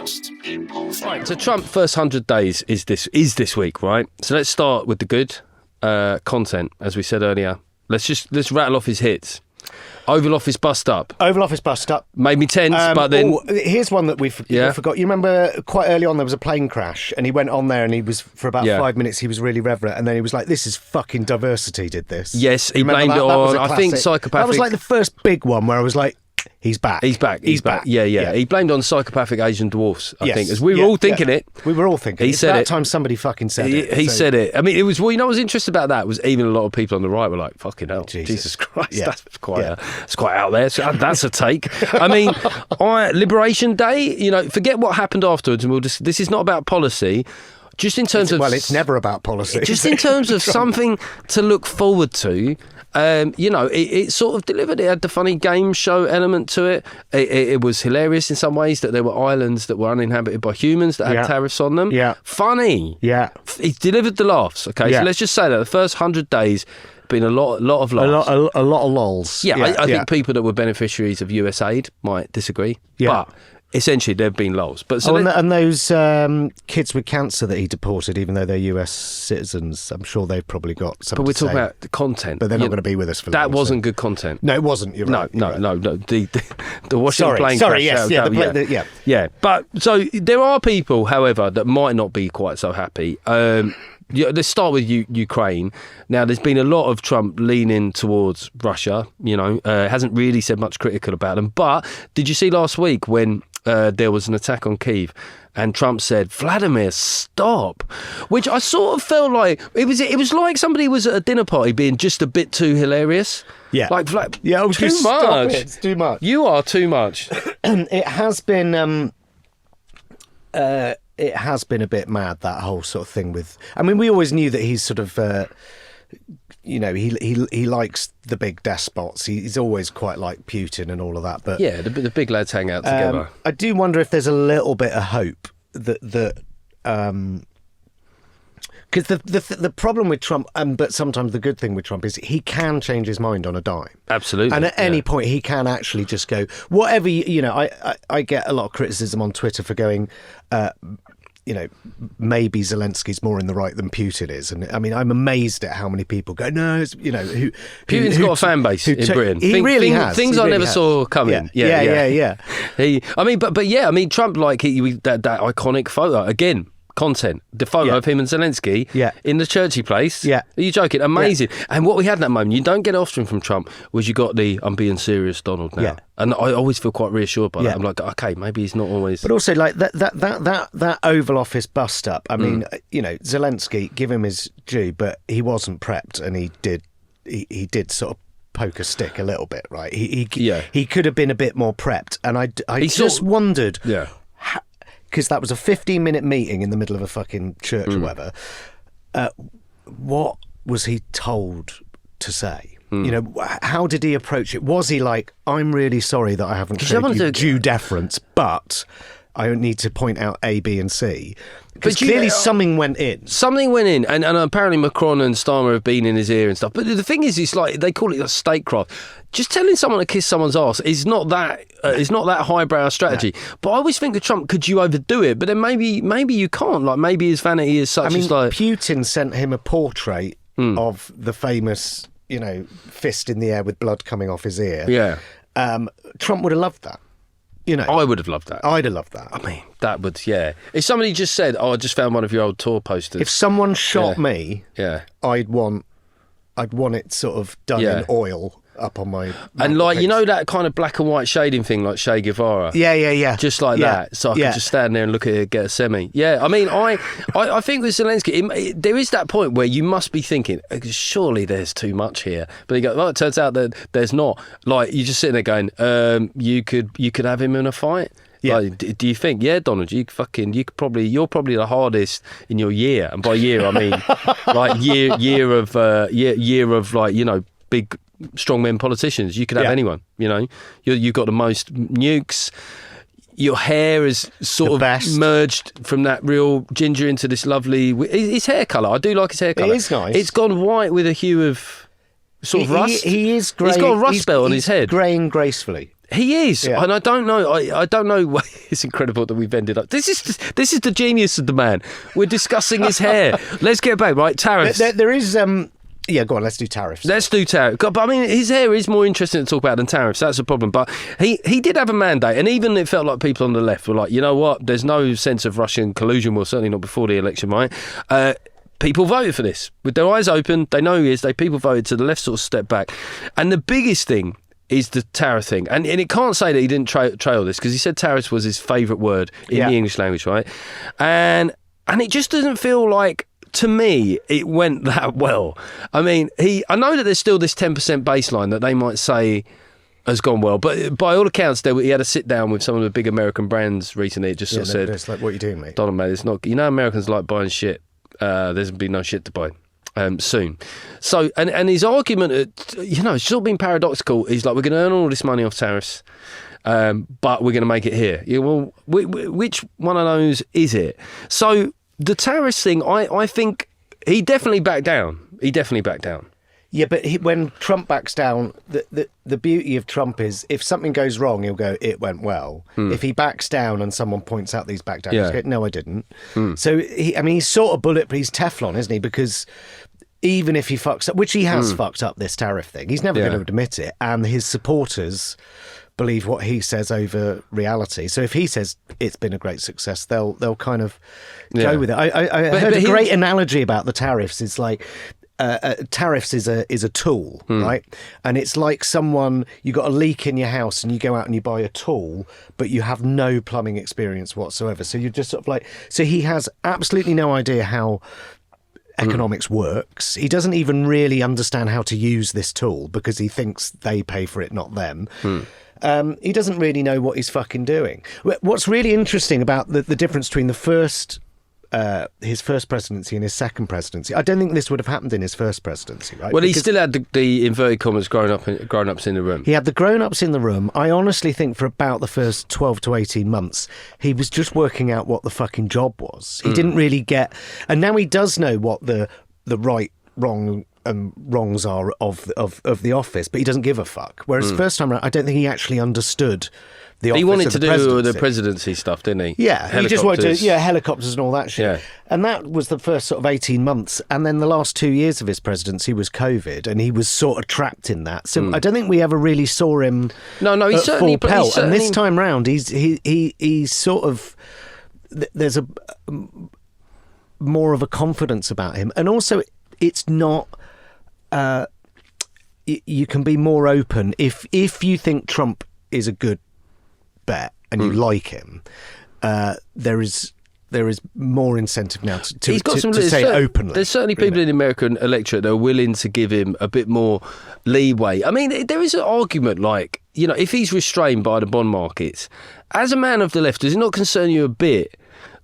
Right, so Trump first 100 days is this week, right? So let's start with the good content, as we said earlier. Let's rattle off his hits. Oval Office bust up. Oval Office bust up. Made me tense, but then... here's one that we forgot. You remember quite early on there was a plane crash and he went on there and he was, for about 5 minutes, he was really reverent and then he was like, this is fucking diversity did this. Yes, he blamed it on, I think, psychopathic... That was like the first big one where I was like, he's back. He's back. Yeah. He blamed on psychopathic Asian dwarfs, I think. As we were all thinking it. We were all thinking he it. Said about it. time somebody fucking said it. He said it. I mean, it was, well, you know what was interesting about that was even a lot of people on the right were like, fucking hell, Jesus Christ, that's quite out there. So that's a take. I mean, Liberation Day, you know, forget what happened afterwards, and this is not about policy. Just in terms of... Well, it's never about policy. Just in terms of something to look forward to. You know, it sort of delivered. It had the funny game show element to it. It was hilarious in some ways that there were islands that were uninhabited by humans that had tariffs on them. Yeah. Funny. Yeah. It delivered the laughs, okay? So let's just say that the first 100 days been a lot of laughs. A lot of lols. Yeah, I think people that were beneficiaries of US aid might disagree. Yeah. But essentially, they've been lols. But and those kids with cancer that he deported, even though they're US citizens, I'm sure they've probably got something. But we're to talking say. about the content. But they're not going to be with us for long. That wasn't good content. No, it wasn't. You're right. No. The Washington plane Sorry, crash. yes. Yeah. But so there are people, however, that might not be quite so happy. Let's start with Ukraine. Now, there's been a lot of Trump leaning towards Russia, you know, hasn't really said much critical about them. But did you see last week when there was an attack on Kyiv and Trump said, Vladimir, stop? Which I sort of felt like, it was like somebody was at a dinner party being just a bit too hilarious. Yeah. Like, too much. It's too much. You are too much. It has been... it has been a bit mad, that whole sort of thing with... I mean, we always knew that he's sort of... you know, he likes the big despots. He's always quite like Putin and all of that. But yeah, the big lads hang out together. I do wonder if there's a little bit of hope that because the problem with Trump, but sometimes the good thing with Trump is he can change his mind on a dime. Absolutely. And at any point he can actually just go, whatever, you know, I get a lot of criticism on Twitter for going, you know, maybe Zelensky's more in the right than Putin is. And I mean, I'm amazed at how many people go, no, it's, you know, Putin's got a fan base in Britain. He really has. Things I never saw coming. Yeah. I mean, Trump, like, that iconic photo, again, content, the photo of him and Zelensky in the churchy place. Yeah. Are you joking? Amazing. Yeah. And what we had in that moment, you don't get often from Trump, was you got the I'm being serious Donald now. Yeah. And I always feel quite reassured by that. I'm like, okay, maybe he's not always... But also, like, that Oval Office bust-up, I mean, you know, Zelensky, give him his due, but he wasn't prepped and he did sort of poke a stick a little bit, right? He could have been a bit more prepped. And I just wondered... Yeah. Because that was a 15-minute meeting in the middle of a fucking church or whatever. What was he told to say? You know, how did he approach it? Was he like, I'm really sorry that I haven't showed you due deference, but I need to point out A, B and C? Because clearly something went in. Something went in, and apparently Macron and Starmer have been in his ear and stuff. But the thing is, it's like, they call it a statecraft. Just telling someone to kiss someone's arse is not that highbrow strategy. No. But I always think of Trump, could you overdo it? But then maybe you can't. Like, maybe his vanity is such. I mean, like, Putin sent him a portrait of the famous, you know, fist in the air with blood coming off his ear. Yeah. Trump would have loved that. You know, I would have loved that. I'd have loved that. I mean, that would, If somebody just said, "Oh, I just found one of your old tour posters." If someone shot me, I'd want it sort of done in oil up on my... And like, you know, that kind of black and white shading thing like Che Guevara? Yeah. Just like that. So I could just stand there and look at it, get a semi. Yeah, I mean, I think with Zelensky, there is that point where you must be thinking, surely there's too much here. But you go, well, it turns out that there's not. Like, you're just sitting there going, you could have him in a fight? Yeah. Like, do you think, Donald, you're probably the hardest in your year, and by year I mean like year of like, you know, big strongmen politicians. You could have anyone. You know, you've got the most nukes. Your hair is sort of merged from that real ginger into this lovely. His hair colour, I do like his hair colour. It is nice. It's gone white with a hue of sort of rust. He is grey. He's got a rust belt on his head. Greying gracefully. He is, and I don't know. I don't know. It's incredible that we've ended up. This is the genius of the man. We're discussing his hair. Let's get back, right? Tariffs. There is. Yeah, go on. Let's do tariffs. Let's do tariffs. But I mean, his hair is more interesting to talk about than tariffs. That's the problem. But he did have a mandate, and even it felt like people on the left were like, you know what? There's no sense of Russian collusion. Well, certainly not before the election, right? People voted for this with their eyes open. They know who he is. People voted to the left, sort of step back, and the biggest thing is the tariff thing. And it can't say that he didn't trail this, because he said tariffs was his favourite word in the English language, right? And it just doesn't feel like, to me, it went that well. I mean, I know that there's still this 10% baseline that they might say has gone well, but by all accounts, he had a sit down with some of the big American brands recently. It just sort of said, it's like, what are you doing, mate? Donald, mate, it's not, Americans like buying shit. There's been no shit to buy. Soon. So, and his argument, it's sort of been paradoxical. He's like, we're going to earn all this money off tariffs, but we're going to make it here. Yeah, well, which one of those is it? So the tariffs thing, I think he definitely backed down. Yeah, but when Trump backs down, the beauty of Trump is if something goes wrong, he'll go, it went well. If he backs down and someone points out these back down, he'll go, no, I didn't. So, he's sort of bulletproof, he's Teflon, isn't he? Because even if he fucks up, which he has fucked up this tariff thing, he's never going to admit it. And his supporters believe what he says over reality. So if he says it's been a great success, they'll kind of go with it. I heard a great analogy about the tariffs. It's like, tariffs is a tool, right? And it's like you got a leak in your house and you go out and you buy a tool, but you have no plumbing experience whatsoever. So you're just sort of like, so he has absolutely no idea how economics works. He doesn't even really understand how to use this tool because he thinks they pay for it, not them. He doesn't really know what he's fucking doing. What's really interesting about the difference between his first presidency and his second presidency, I don't think this would have happened in his first presidency, right? Well, he still had the inverted commas grown-ups in the room. He had the grown-ups in the room. I honestly think for about the first 12 to 18 months, he was just working out what the fucking job was. He didn't really get... And now he does know what the right, wrong... wrongs are of the office, but he doesn't give a fuck. Whereas the first time around, I don't think he actually understood the office. He wanted to do the the presidency stuff, didn't he? Yeah, he just wanted to, helicopters and all that shit. Yeah. And that was the first sort of 18 months. And then the last 2 years of his presidency was COVID, and he was sort of trapped in that. So I don't think we ever really saw him. No, he certainly full pelt. And this time round, he's sort of, there's a more of a confidence about him, and also it's not. You can be more open if you think Trump is a good bet and you like him. There is more incentive now to say openly. There's certainly people in the American electorate that are willing to give him a bit more leeway. I mean, there is an argument like, if he's restrained by the bond markets, as a man of the left, does it not concern you a bit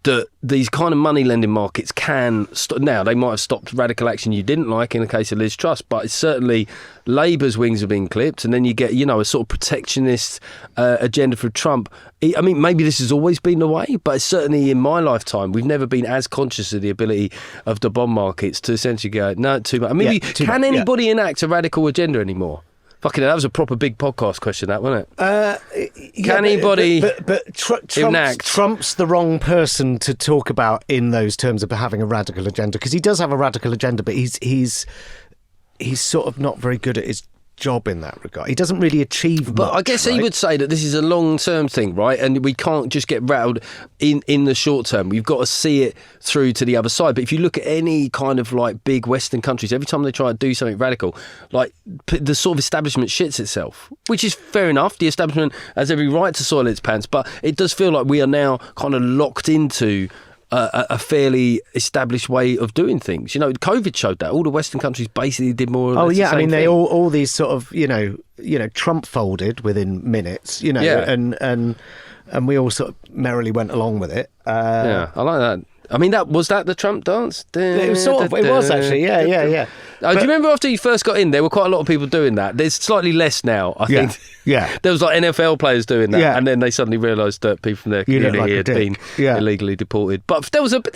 that these kind of money lending markets can now they might have stopped radical action you didn't like in the case of Liz Truss, but it's certainly Labour's wings have been clipped, and then you get a sort of protectionist agenda for Trump. I mean, maybe this has always been the way, but certainly in my lifetime we've never been as conscious of the ability of the bond markets to essentially go, no, too much. I mean, can anybody enact a radical agenda anymore? Fucking hell, that was a proper big podcast question, that, wasn't it? Can anybody enact? Trump's the wrong person to talk about in those terms of having a radical agenda, because he does have a radical agenda, but he's sort of not very good at his job in that regard. He doesn't really achieve much. But I guess he would say that this is a long-term thing, right? And we can't just get rattled in the short term. We've got to see it through to the other side. But if you look at any kind of like big Western countries, every time they try to do something radical, like the sort of establishment shits itself, which is fair enough. The establishment has every right to soil its pants, but it does feel like we are now kind of locked into a fairly established way of doing things. COVID showed that all the Western countries basically did more or less the same I mean, thing. they all these sort of Trump folded within minutes, and we all sort of merrily went along with it. I like that. I mean, was that the Trump dance? It was actually, yeah. Do you remember after you first got in, there were quite a lot of people doing that? There's slightly less now, I think. Yeah. There was like NFL players doing that, and then they suddenly realised that people from their community had been illegally deported. But there wasn't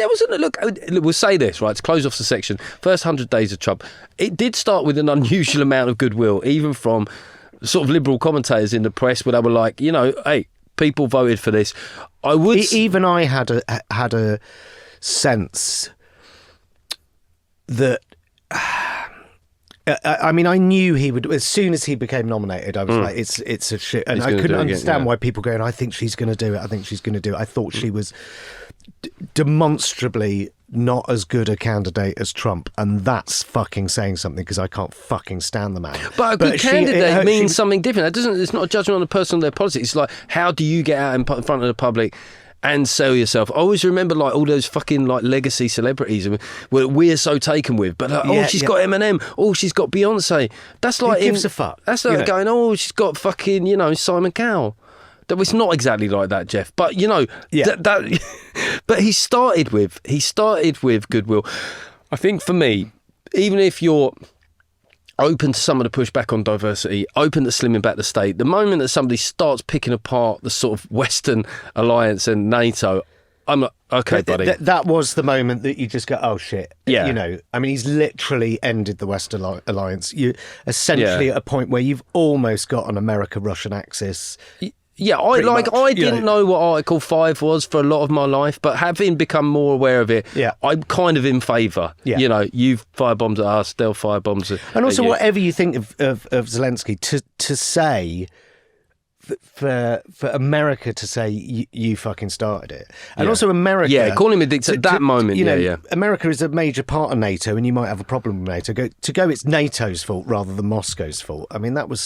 look. We'll say this, right, to close off the section. First 100 days of Trump, it did start with an unusual amount of goodwill, even from sort of liberal commentators in the press where they were like, hey, people voted for this. I would even I had a sense that. I mean, I knew he would. As soon as he became nominated, I was like, "It's a shit," and I couldn't understand why people going, "I think she's going to do it. I think she's going to do it." I thought she was demonstrably not as good a candidate as Trump, and that's fucking saying something because I can't fucking stand the man. But a good candidate means something different. It's not a judgment on the person or their politics. It's like, how do you get out in front of the public and sell yourself? I always remember like all those fucking like legacy celebrities we're so taken with, but she's got Eminem, she's got Beyonce. That's like, who gives a fuck? That's like going, she's got fucking Simon Cowell. That was not exactly like that, Geoff. But but he started with goodwill. I think for me, even if you're open to some of the pushback on diversity, open to slimming back the state, the moment that somebody starts picking apart the sort of Western alliance and NATO, I'm like, okay, buddy. That was the moment that you just go, oh shit. Yeah. I mean, he's literally ended the Western alliance. You essentially at a point where you've almost got an America-Russian axis. Yeah, I didn't know what Article 5 was for a lot of my life, but having become more aware of it, I'm kind of in favour. Yeah. You've firebombed at us, they'll firebombs at And also, you. whatever you think of Zelensky, to say, for America to say, you fucking started it. And also America... Yeah, calling him a dictator at that moment, America is a major part of NATO, and you might have a problem with NATO. It's NATO's fault rather than Moscow's fault. I mean, that was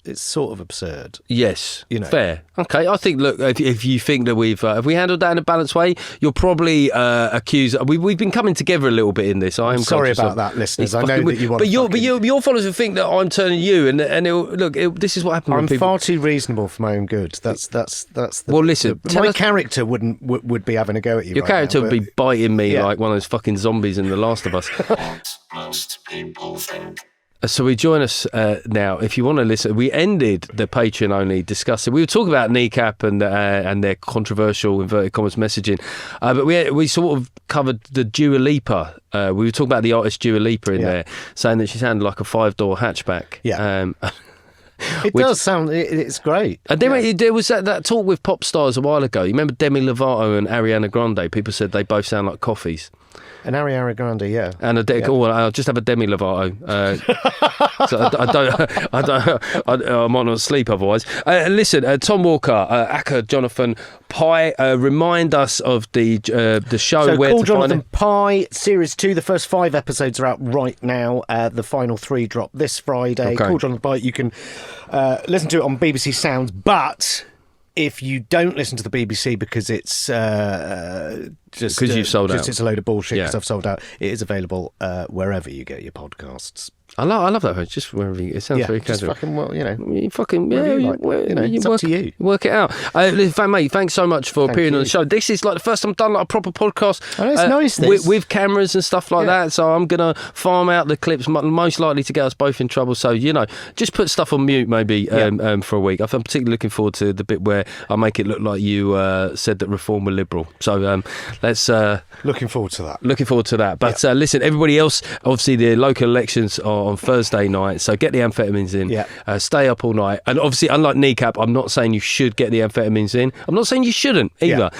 it's sort of absurd. Yes, fair. Okay, I think, look, if you think that if we handled that in a balanced way, you'll probably accuse... We've been coming together a little bit in this. I'm sorry about that, listeners. I know that you want but your followers will think that I'm turning you, and this is what happened when people... I'm far too reasonable for my own good. That's the... Well, listen... My character would be having a go at you. Your character would be biting me like one of those fucking zombies in The Last of Us. Most people think. So we join us now. If you want to listen, we ended the Patreon only discussing. We were talking about Kneecap and their controversial inverted commas messaging, but we sort of covered the Dua Lipa. We were talking about the artist Dua Lipa in there, saying that she sounded like a 5-door hatchback. Yeah. It does sound. It's great. And then there was that talk with pop stars a while ago. You remember Demi Lovato and Ariana Grande? People said they both sound like coffees. And Ariana Grande, yeah. And I'll just have a Demi Lovato. So I might not sleep otherwise. Listen, Tom Walker, Aka, Jonathan, Pye, remind us of the show. So where Call to Jonathan find Pye, Series 2. The first 5 episodes are out right now. The final 3 drop this Friday. Okay. Call Jonathan Pye. You can listen to it on BBC Sounds, but... if you don't listen to the BBC because it's just because you've sold out, it's a load of bullshit because I've sold out, it is available wherever you get your podcasts. I love that. Just wherever you, it sounds very casual. Fucking it's up to you. Work it out. Mate, thanks so much for appearing on the show. This is like the first time I've done like a proper podcast. Oh, it's nice with cameras and stuff like that. So I'm gonna farm out the clips, most likely to get us both in trouble. So just put stuff on mute maybe for a week. I'm particularly looking forward to the bit where I make it look like you said that reform were liberal. So let's looking forward to that. But listen, everybody else, obviously the local elections are on Thursday night, so get the amphetamines in. Stay up all night, and obviously unlike Kneecap, I'm not saying you should get the amphetamines in. I'm not saying you shouldn't either.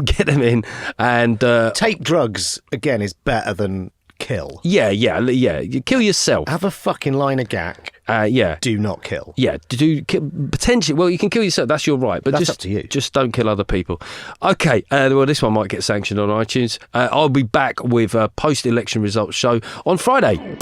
Get them in and take drugs again is better than kill. You kill yourself. Have a fucking line of gack. Do not kill. Potentially. Well, you can kill yourself. That's your right, but that's just up to you. Just don't kill other people. Okay. Well, this one might get sanctioned on iTunes. I'll be back with a post-election results show on Friday.